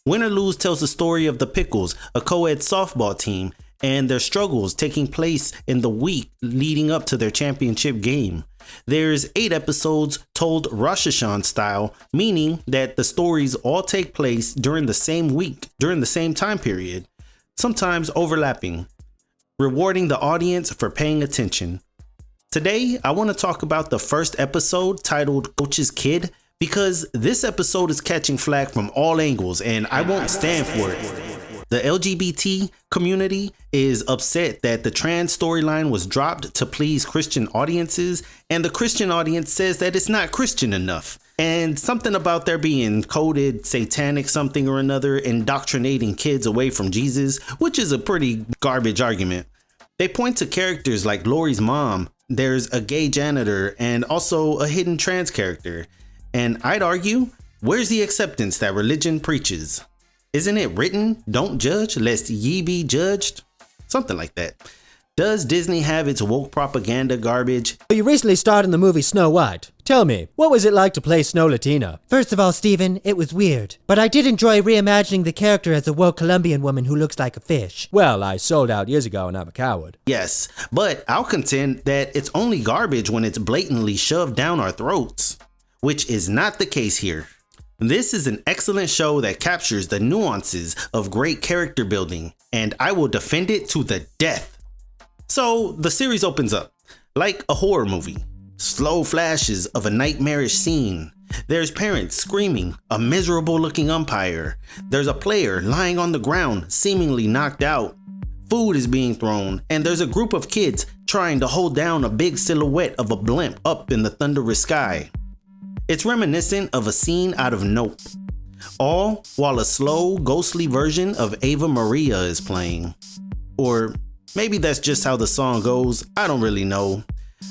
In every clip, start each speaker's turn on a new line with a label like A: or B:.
A: Win or Lose tells the story of the Pickles, a co-ed softball team, and their struggles taking place in the week leading up to their championship game. There's 8 episodes told Rosh Hashanah style, meaning that the stories all take place during the same week, during the same time period, sometimes overlapping, rewarding the audience for paying attention. Today, I want to talk about the first episode titled Coach's Kid, because this episode is catching flack from all angles and I won't stand for it. The LGBT community is upset that the trans storyline was dropped to please Christian audiences, and the Christian audience says that it's not Christian enough. And something about there being coded satanic something or another indoctrinating kids away from Jesus, which is a pretty garbage argument. They point to characters like Laurie's mom, there's a gay janitor, and also a hidden trans character. And I'd argue, where's the acceptance that religion preaches? Isn't it written, don't judge lest ye be judged? Something like that. Does Disney have its woke propaganda garbage?
B: You recently starred in the movie Snow White. Tell me, what was it like to play Snow Latina?
C: First of all, Steven, it was weird. But I did enjoy reimagining the character as a woke Colombian woman who looks like a fish.
B: Well, I sold out years ago and I'm a coward.
A: Yes, but I'll contend that it's only garbage when it's blatantly shoved down our throats, which is not the case here. This is an excellent show that captures the nuances of great character building, and I will defend it to the death. So the series opens up like a horror movie. Slow flashes of a nightmarish scene. There's parents screaming, a miserable looking umpire. There's a player lying on the ground, seemingly knocked out. Food is being thrown, and there's a group of kids trying to hold down a big silhouette of a blimp up in the thunderous sky. It's reminiscent of a scene out of Nope, all while a slow, ghostly version of Ava Maria is playing. Or maybe that's just how the song goes, I don't really know.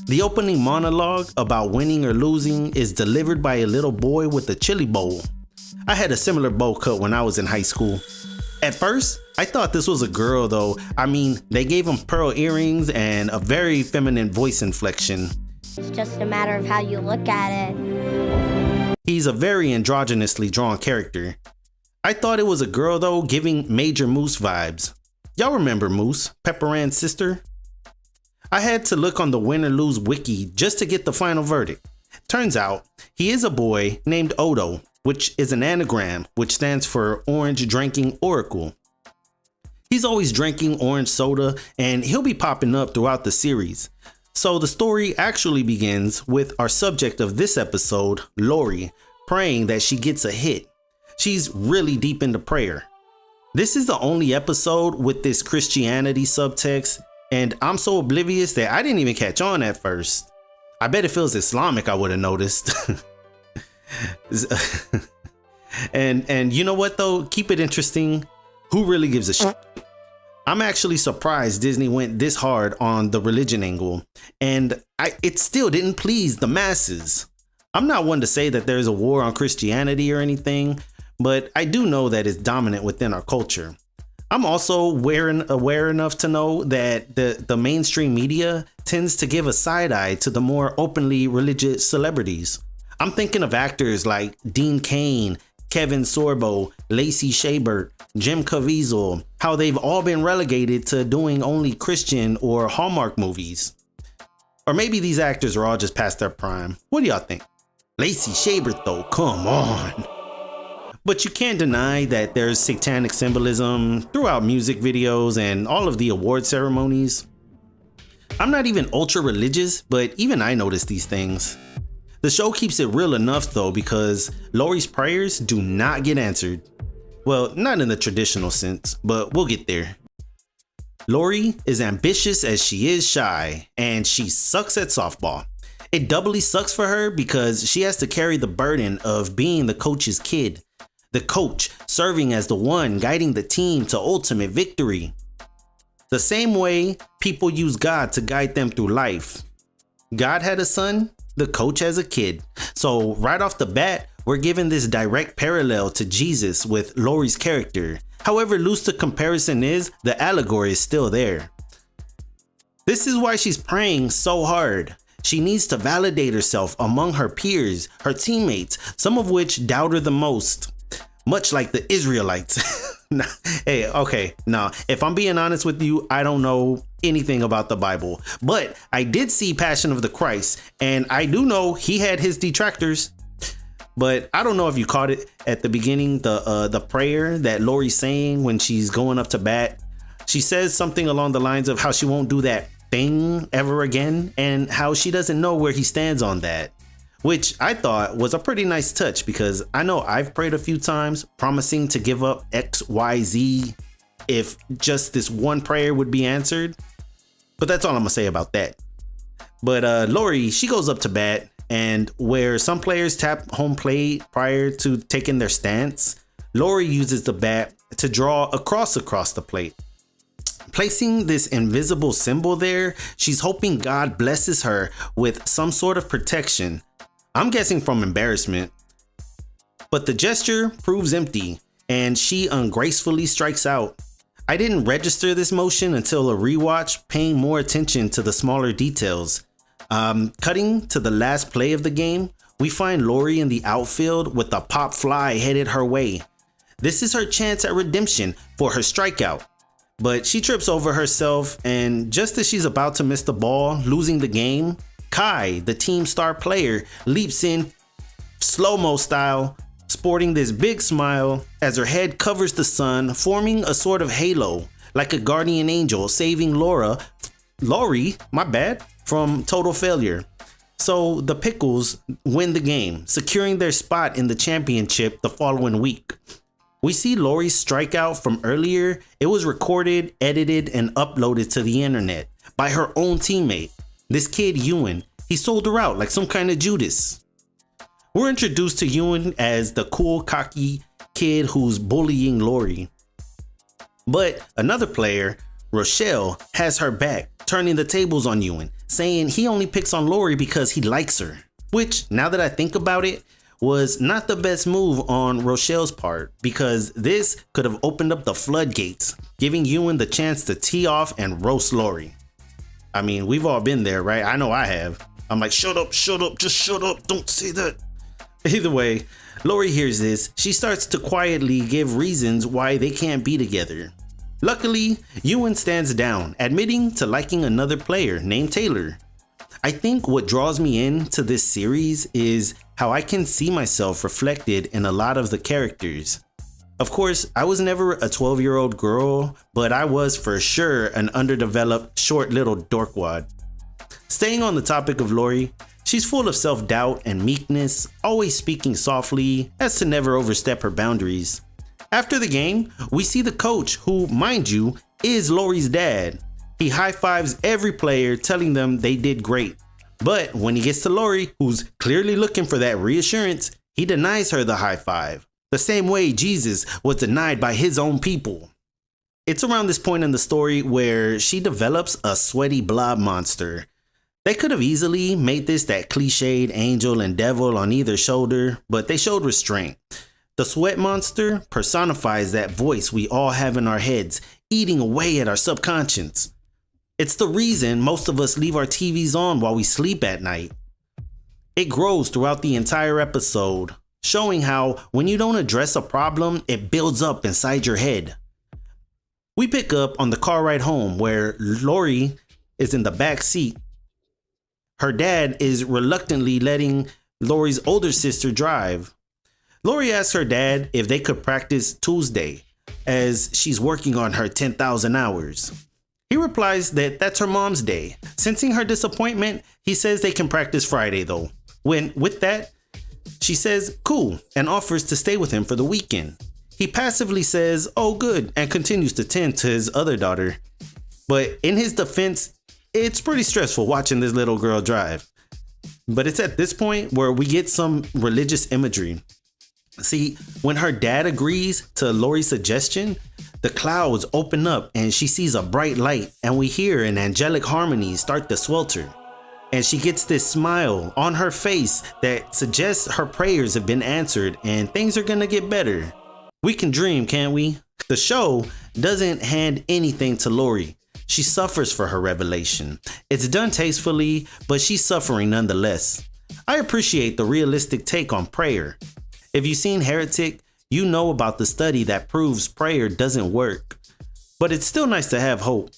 A: The opening monologue about winning or losing is delivered by a little boy with a chili bowl. I had a similar bowl cut when I was in high school. At first, I thought this was a girl though. I mean, they gave him pearl earrings and a very feminine voice inflection.
D: It's just a matter of how you look at it.
A: He's a very androgynously drawn character. I thought it was a girl though, giving Major Moose vibes. Y'all remember Moose, Pepper Ann's sister? I had to look on the Win or Lose wiki just to get the final verdict. Turns out, he is a boy named Odo, which is an anagram which stands for Orange Drinking Oracle. He's always drinking orange soda and he'll be popping up throughout the series. So the story actually begins with our subject of this episode, Laurie, praying that she gets a hit. She's really deep into prayer. This is the only episode with this Christianity subtext, and I'm so oblivious that I didn't even catch on at first. I bet if it was Islamic, I would have noticed. And you know what though? Keep it interesting. Who really gives a shit? I'm actually surprised Disney went this hard on the religion angle, and it still didn't please the masses. I'm not one to say that there's a war on Christianity or anything, but I do know that it's dominant within our culture. I'm also aware enough to know that the mainstream media tends to give a side eye to the more openly religious celebrities. I'm thinking of actors like Dean Cain, Kevin Sorbo, Lacey Chabert, Jim Caviezel, how they've all been relegated to doing only Christian or Hallmark movies. Or maybe these actors are all just past their prime. What do y'all think? Lacey Chabert though, come on. But you can't deny that there's satanic symbolism throughout music videos and all of the award ceremonies. I'm not even ultra religious, but even I notice these things. The show keeps it real enough though, because Laurie's prayers do not get answered. Well, not in the traditional sense, but we'll get there. Laurie is ambitious as she is shy, and she sucks at softball. It doubly sucks for her because she has to carry the burden of being the coach's kid. The coach serving as the one guiding the team to ultimate victory. The same way people use God to guide them through life. God had a son, the coach has a kid. So right off the bat, we're given this direct parallel to Jesus with Laurie's character. However loose the comparison is, the allegory is still there. This is why she's praying so hard. She needs to validate herself among her peers, her teammates, some of which doubt her the most. much like the Israelites. Hey, okay, now, if I'm being honest with you, I don't know anything about the Bible, but I did see Passion of the Christ, and I do know he had his detractors. But I don't know if you caught it at the beginning, the prayer that Laurie's saying when she's going up to bat. She says something along the lines of how she won't do that thing ever again, and how she doesn't know where he stands on that, which I thought was a pretty nice touch, because I know I've prayed a few times promising to give up XYZ if just this one prayer would be answered. But that's all I'm gonna say about that. But Laurie, she goes up to bat, and where some players tap home plate prior to taking their stance, Laurie uses the bat to draw a cross across the plate. Placing this invisible symbol there, she's hoping God blesses her with some sort of protection. I'm guessing from embarrassment. But the gesture proves empty, and she ungracefully strikes out. I didn't register this motion until a rewatch, paying more attention to the smaller details. Cutting to the last play of the game, we find Laurie in the outfield with a pop fly headed her way. This is her chance at redemption for her strikeout. But she trips over herself, and just as she's about to miss the ball, losing the game, Kai, the team star player, leaps in slow-mo style, sporting this big smile as her head covers the sun, forming a sort of halo, like a guardian angel saving Laurie, from total failure. So the Pickles win the game, securing their spot in the championship the following week. We see Laurie's strikeout from earlier. It was recorded, edited, and uploaded to the internet by her own teammate. This kid, Ewan, he sold her out like some kind of Judas. We're introduced to Ewan as the cool, cocky kid who's bullying Laurie. But another player, Rochelle, has her back, turning the tables on Ewan, saying he only picks on Laurie because he likes her. Which, now that I think about it, was not the best move on Rochelle's part, because this could have opened up the floodgates, giving Ewan the chance to tee off and roast Laurie. I mean, we've all been there, right? I know I have. I'm like, shut up, just shut up, don't say that. Either way, Laurie hears this. She starts to quietly give reasons why they can't be together. Luckily, Ewan stands down, admitting to liking another player named Taylor. I think what draws me into this series is how I can see myself reflected in a lot of the characters. Of course, I was never a 12-year-old girl, but I was for sure an underdeveloped, short little dorkwad. Staying on the topic of Laurie, she's full of self-doubt and meekness, always speaking softly as to never overstep her boundaries. After the game, we see the coach, who, mind you, is Laurie's dad. He high-fives every player, telling them they did great. But when he gets to Laurie, who's clearly looking for that reassurance, he denies her the high five, the same way Jesus was denied by his own people. It's around this point in the story where she develops a sweaty blob monster. They could have easily made this that cliched angel and devil on either shoulder, but they showed restraint. The sweat monster personifies that voice we all have in our heads, eating away at our subconscious. It's the reason most of us leave our TVs on while we sleep at night. It grows throughout the entire episode, showing how when you don't address a problem, it builds up inside your head. We pick up on the car ride home where Laurie is in the back seat. Her dad is reluctantly letting Laurie's older sister drive. Laurie asks her dad if they could practice Tuesday, as she's working on her 10,000 hours. He replies that that's her mom's day. Sensing her disappointment, he says they can practice Friday though. With that, she says cool and offers to stay with him for the weekend. He passively says, oh good, and continues to tend to his other daughter. But in his defense, it's pretty stressful watching this little girl drive. But it's at this point where we get some religious imagery. See, when her dad agrees to Laurie's suggestion, the clouds open up and she sees a bright light, and we hear an angelic harmony start to swelter. And she gets this smile on her face that suggests her prayers have been answered and things are gonna get better. We can dream, can't we? The show doesn't hand anything to Laurie. She suffers for her revelation. It's done tastefully, but she's suffering nonetheless. I appreciate the realistic take on prayer. If you've seen Heretic, you know about the study that proves prayer doesn't work. But it's still nice to have hope.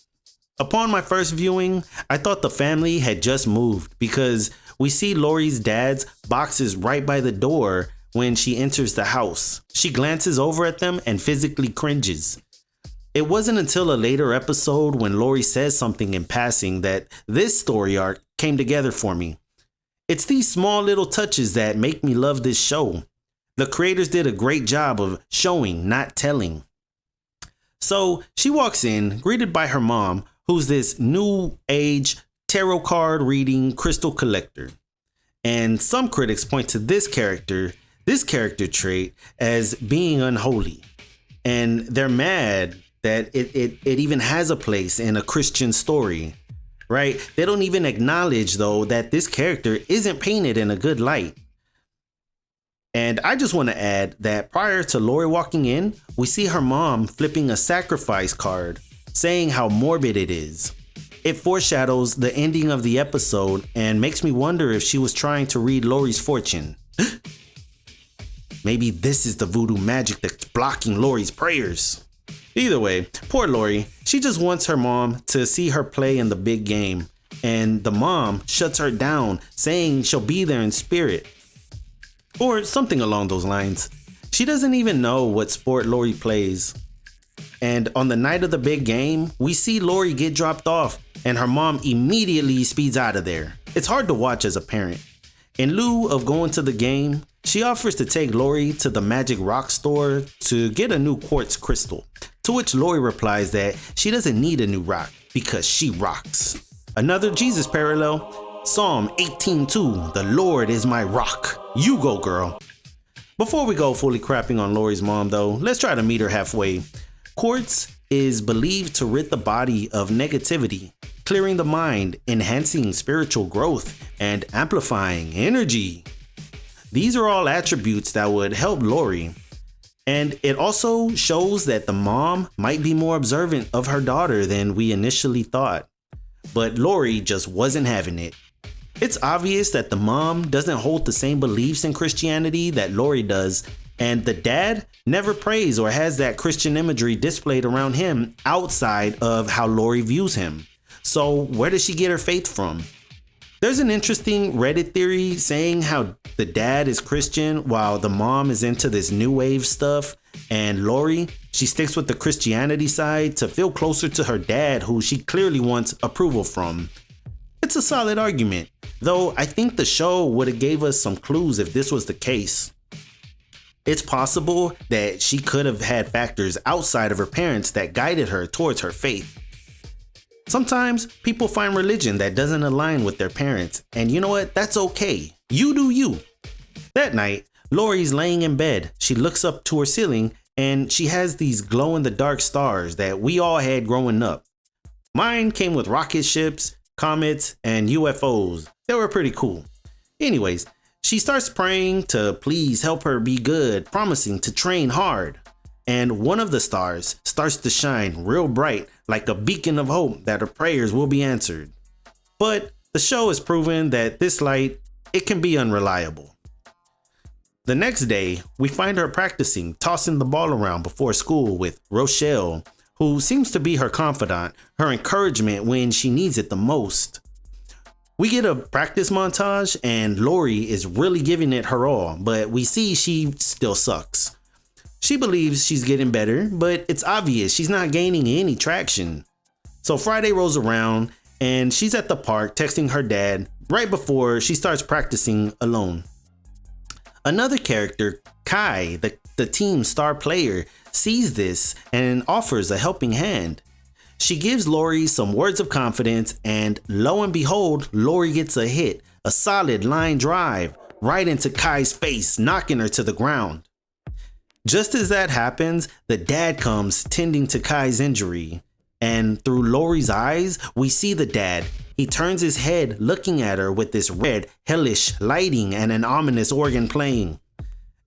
A: Upon my first viewing, I thought the family had just moved because we see Laurie's dad's boxes right by the door when she enters the house. She glances over at them and physically cringes. It wasn't until a later episode when Laurie says something in passing that this story arc came together for me. It's these small little touches that make me love this show. The creators did a great job of showing, not telling. So she walks in, greeted by her mom, who's this new age tarot card reading crystal collector. And some critics point to this character trait as being unholy. And they're mad that it even has a place in a Christian story, right? They don't even acknowledge, though, that this character isn't painted in a good light. And I just want to add that prior to Laurie walking in, we see her mom flipping a sacrifice card, saying how morbid it is. It foreshadows the ending of the episode and makes me wonder if she was trying to read Laurie's fortune. Maybe this is the voodoo magic that's blocking Laurie's prayers. Either way, poor Laurie, she just wants her mom to see her play in the big game, and the mom shuts her down, saying she'll be there in spirit. Or something along those lines. She doesn't even know what sport Laurie plays. And on the night of the big game, we see Laurie get dropped off, and her mom immediately speeds out of there. It's hard to watch as a parent. In lieu of going to the game, she offers to take Laurie to the magic rock store to get a new quartz crystal. To which Laurie replies that she doesn't need a new rock because she rocks. Another Jesus parallel, Psalm 18:2, the Lord is my rock. You go, girl. Before we go fully crapping on Laurie's mom though, let's try to meet her halfway. Quartz is believed to rid the body of negativity, clearing the mind, enhancing spiritual growth, and amplifying energy. These are all attributes that would help Laurie. And it also shows that the mom might be more observant of her daughter than we initially thought. But Laurie just wasn't having it. It's obvious that the mom doesn't hold the same beliefs in Christianity that Laurie does, and the dad never prays or has that Christian imagery displayed around him outside of how Laurie views him. So where does she get her faith from? There's an interesting Reddit theory saying how the dad is Christian while the mom is into this new wave stuff, and Laurie, she sticks with the Christianity side to feel closer to her dad, who she clearly wants approval from. It's a solid argument, though I think the show would have gave us some clues if this was the case. It's possible that she could have had factors outside of her parents that guided her towards her faith. Sometimes people find religion that doesn't align with their parents, and you know what? That's okay. You do you. That night, Laurie's laying in bed. She looks up to her ceiling and she has these glow-in-the-dark stars that we all had growing up. Mine came with rocket ships, comets, and UFOs. They were pretty cool. Anyways, she starts praying to please help her be good, promising to train hard. And one of the stars starts to shine real bright, like a beacon of hope that her prayers will be answered. But the show has proven that this light, it can be unreliable. The next day, we find her practicing tossing the ball around before school with Rochelle, who seems to be her confidant, her encouragement when she needs it the most. We get a practice montage and Laurie is really giving it her all, but we see she still sucks. She believes she's getting better, but it's obvious she's not gaining any traction. So Friday rolls around and she's at the park texting her dad right before she starts practicing alone. Another character, Kai, the team star player, sees this and offers a helping hand. She gives Laurie some words of confidence, and lo and behold, Laurie gets a hit, a solid line drive, right into Kai's face, knocking her to the ground. Just as that happens, the dad comes tending to Kai's injury, and through Laurie's eyes, we see the dad. He turns his head looking at her with this red, hellish lighting and an ominous organ playing.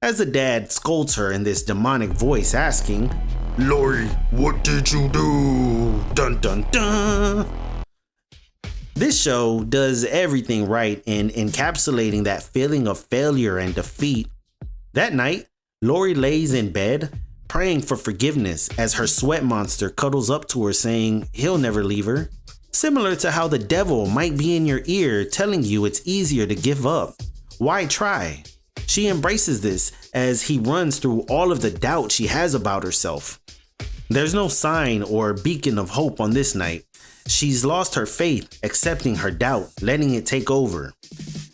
A: As the dad scolds her in this demonic voice asking, "Laurie, what did you do? Dun dun dun." This show does everything right in encapsulating that feeling of failure and defeat. That night, Laurie lays in bed, praying for forgiveness as her sweat monster cuddles up to her saying he'll never leave her. Similar to how the devil might be in your ear telling you it's easier to give up. Why try? She embraces this as he runs through all of the doubt she has about herself. There's no sign or beacon of hope on this night. She's lost her faith, accepting her doubt, letting it take over.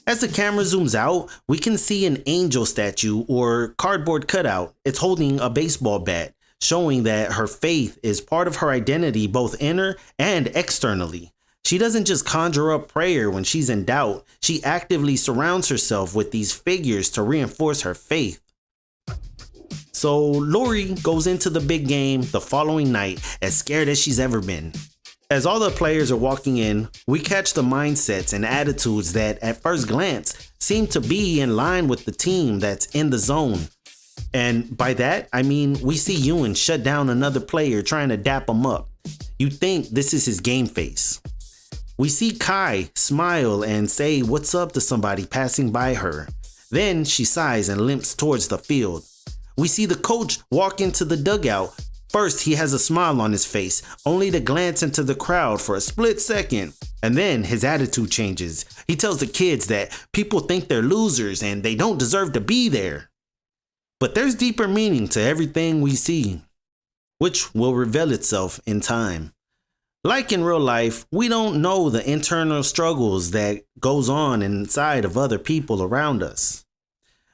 A: As the camera zooms out, we can see an angel statue or cardboard cutout. It's holding a baseball bat, showing that her faith is part of her identity both inner and externally. She doesn't just conjure up prayer when she's in doubt. She actively surrounds herself with these figures to reinforce her faith. So Laurie goes into the big game the following night as scared as she's ever been. As all the players are walking in, we catch the mindsets and attitudes that at first glance seem to be in line with the team that's in the zone. And by that, I mean we see Ewan shut down another player trying to dap him up. You think this is his game face. We see Kai smile and say what's up to somebody passing by her. Then she sighs and limps towards the field. We see the coach walk into the dugout. First, he has a smile on his face, only to glance into the crowd for a split second. And then his attitude changes. He tells the kids that people think they're losers and they don't deserve to be there. But there's deeper meaning to everything we see, which will reveal itself in time. Like in real life, we don't know the internal struggles that goes on inside of other people around us.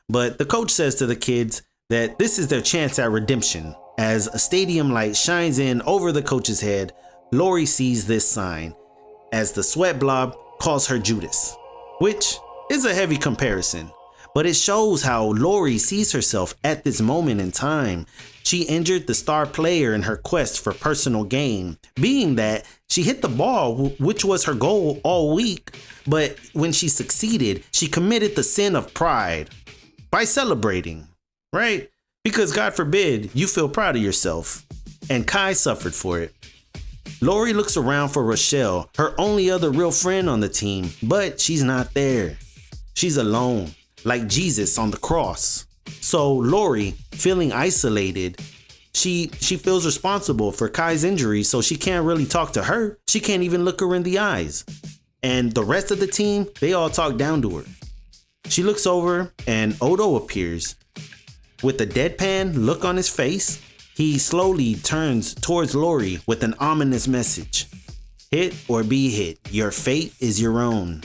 A: But the coach says to the kids that this is their chance at redemption. As a stadium light shines in over the coach's head, Laurie sees this sign as the sweat blob calls her Judas, which is a heavy comparison, but it shows how Laurie sees herself at this moment in time. She injured the star player in her quest for personal gain, being that she hit the ball, which was her goal all week, but when she succeeded, she committed the sin of pride by celebrating, right? Because God forbid you feel proud of yourself. And Kai suffered for it. Laurie looks around for Rochelle, her only other real friend on the team, but she's not there. She's alone, like Jesus on the cross. So Laurie, feeling isolated, she feels responsible for Kai's injury, so she can't really talk to her. She can't even look her in the eyes. And the rest of the team, they all talk down to her. She looks over and Odo appears. With a deadpan look on his face, he slowly turns towards Laurie with an ominous message. Hit or be hit, your fate is your own.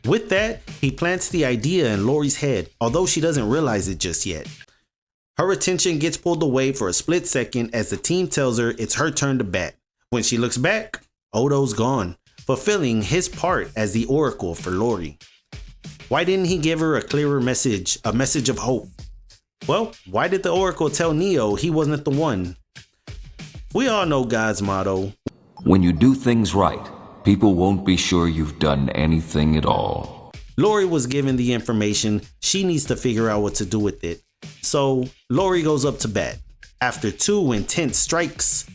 A: With that, he plants the idea in Laurie's head, although she doesn't realize it just yet. Her attention gets pulled away for a split second as the team tells her it's her turn to bat. When she looks back, Odo's gone, fulfilling his part as the oracle for Laurie. Why didn't he give her a clearer message, a message of hope? Well, why did the oracle tell Neo he wasn't the one? We all know God's motto.
E: When you do things right, people won't be sure you've done anything at all.
A: Laurie was given the information. She needs to figure out what to do with it. So Laurie goes up to bat. After 2 intense strikes,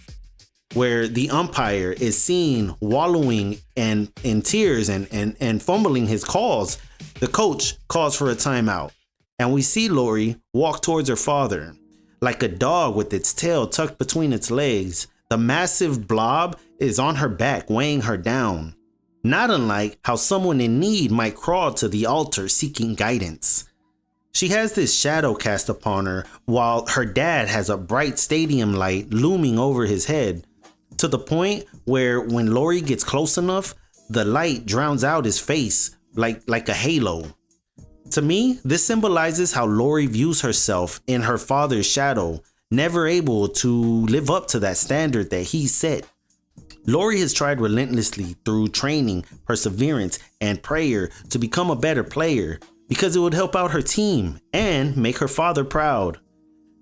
A: where the umpire is seen wallowing and in tears and fumbling his calls, the coach calls for a timeout. And we see Laurie walk towards her father. Like a dog with its tail tucked between its legs, the massive blob is on her back, weighing her down. Not unlike how someone in need might crawl to the altar seeking guidance. She has this shadow cast upon her, while her dad has a bright stadium light looming over his head, to the point where when Laurie gets close enough, the light drowns out his face like a halo. To me, this symbolizes how Laurie views herself in her father's shadow, never able to live up to that standard that he set. Laurie has tried relentlessly through training, perseverance, and prayer to become a better player because it would help out her team and make her father proud.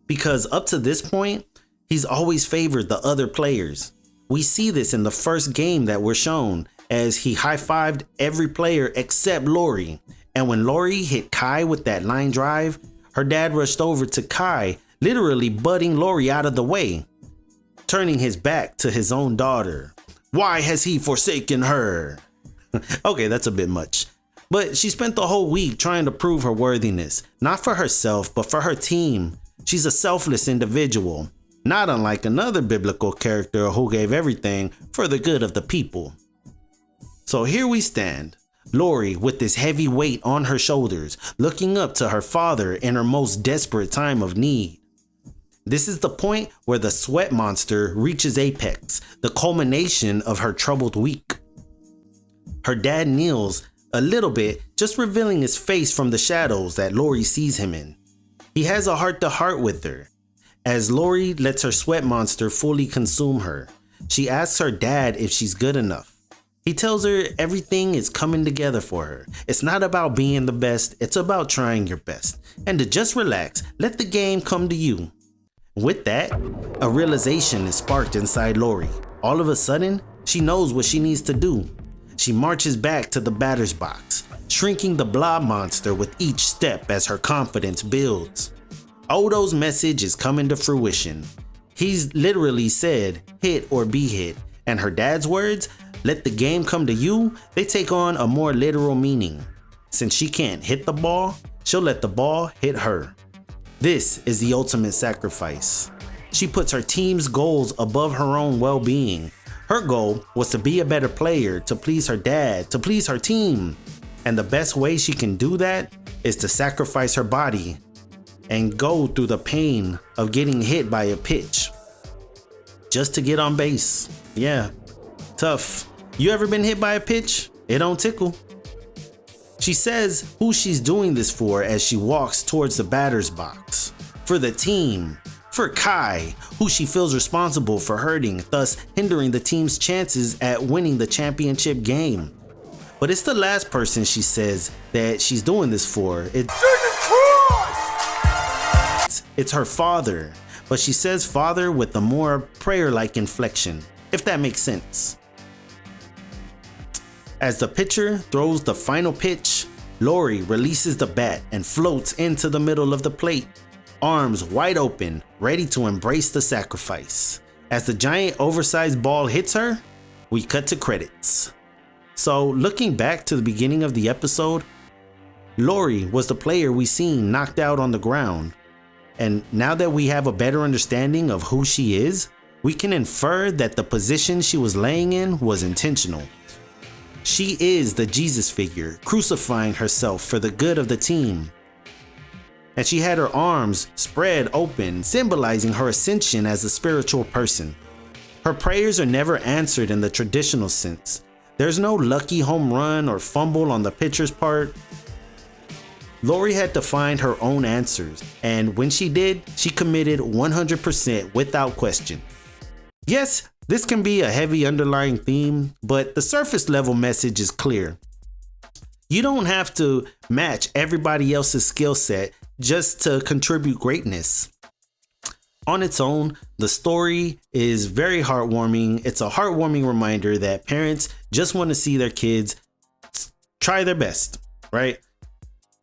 A: Because up to this point, he's always favored the other players. We see this in the first game that we're shown as he high-fived every player except Laurie. And when Laurie hit Kai with that line drive, her dad rushed over to Kai, literally butting Laurie out of the way, turning his back to his own daughter. Why has he forsaken her? Okay, that's a bit much. But she spent the whole week trying to prove her worthiness, not for herself, but for her team. She's a selfless individual, not unlike another biblical character who gave everything for the good of the people. So here we stand, Laurie with this heavy weight on her shoulders, looking up to her father in her most desperate time of need. This is the point where the sweat monster reaches apex, the culmination of her troubled week. Her dad kneels a little bit, just revealing his face from the shadows that Laurie sees him in. He has a heart-to-heart with her. As Laurie lets her sweat monster fully consume her, she asks her dad if she's good enough. He tells her everything is coming together for her. It's not about being the best, it's about trying your best. And to just relax, let the game come to you. With that, a realization is sparked inside Laurie. All of a sudden, she knows what she needs to do. She marches back to the batter's box, shrinking the blob monster with each step as her confidence builds. Odo's message is coming to fruition. He's literally said, hit or be hit, and her dad's words, let the game come to you, they take on a more literal meaning. Since she can't hit the ball, she'll let the ball hit her. This is the ultimate sacrifice. She puts her team's goals above her own well-being. Her goal was to be a better player, to please her dad, to please her team. And the best way she can do that is to sacrifice her body and go through the pain of getting hit by a pitch just to get on base. Yeah, tough. You ever been hit by a pitch? It don't tickle. She says who she's doing this for as she walks towards the batter's box. For the team. For Kai, who she feels responsible for hurting, thus hindering the team's chances at winning the championship game. But it's the last person she says that she's doing this for. It's her father, but she says father with a more prayer-like inflection, if that makes sense. As the pitcher throws the final pitch, Laurie releases the bat and floats into the middle of the plate, arms wide open, ready to embrace the sacrifice. As the giant oversized ball hits her, we cut to credits. So looking back to the beginning of the episode, Laurie was the player we seen knocked out on the ground. And now that we have a better understanding of who she is, we can infer that the position she was laying in was intentional. She is the Jesus figure, crucifying herself for the good of the team. And she had her arms spread open, symbolizing her ascension as a spiritual person. Her prayers are never answered in the traditional sense. There's no lucky home run or fumble on the pitcher's part. Laurie had to find her own answers, and when she did, she committed 100% without question. Yes, this can be a heavy underlying theme, but the surface level message is clear. You don't have to match everybody else's skill set just to contribute greatness. On its own, the story is very heartwarming. It's a heartwarming reminder that parents just want to see their kids try their best, right?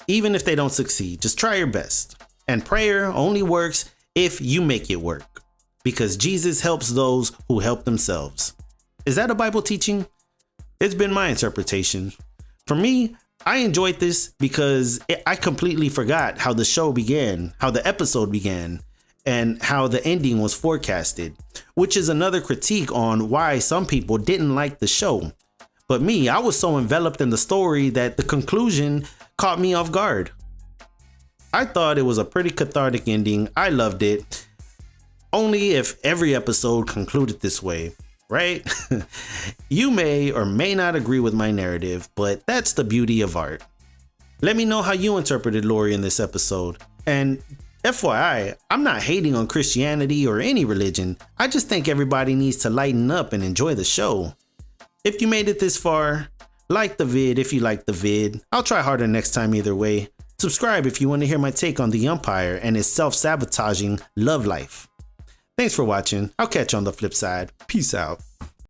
A: Even if they don't succeed, just try your best. And prayer only works if you make it work, because Jesus helps those who help themselves. Is that a Bible teaching? It's been my interpretation. For me, I enjoyed this because I completely forgot how the show began, how the episode began, and how the ending was forecasted, which is another critique on why some people didn't like the show. But me, I was so enveloped in the story that the conclusion caught me off guard. I thought it was a pretty cathartic ending. I loved it. Only if every episode concluded this way, right? You may or may not agree with my narrative, but that's the beauty of art. Let me know how you interpreted Laurie in this episode. And FYI, I'm not hating on Christianity or any religion. I just think everybody needs to lighten up and enjoy the show. If you made it this far, like the vid if you like the vid. I'll try harder next time either way. Subscribe if you want to hear my take on the Umpire and his self-sabotaging love life. Thanks for watching. I'll catch you on the flip side. Peace out.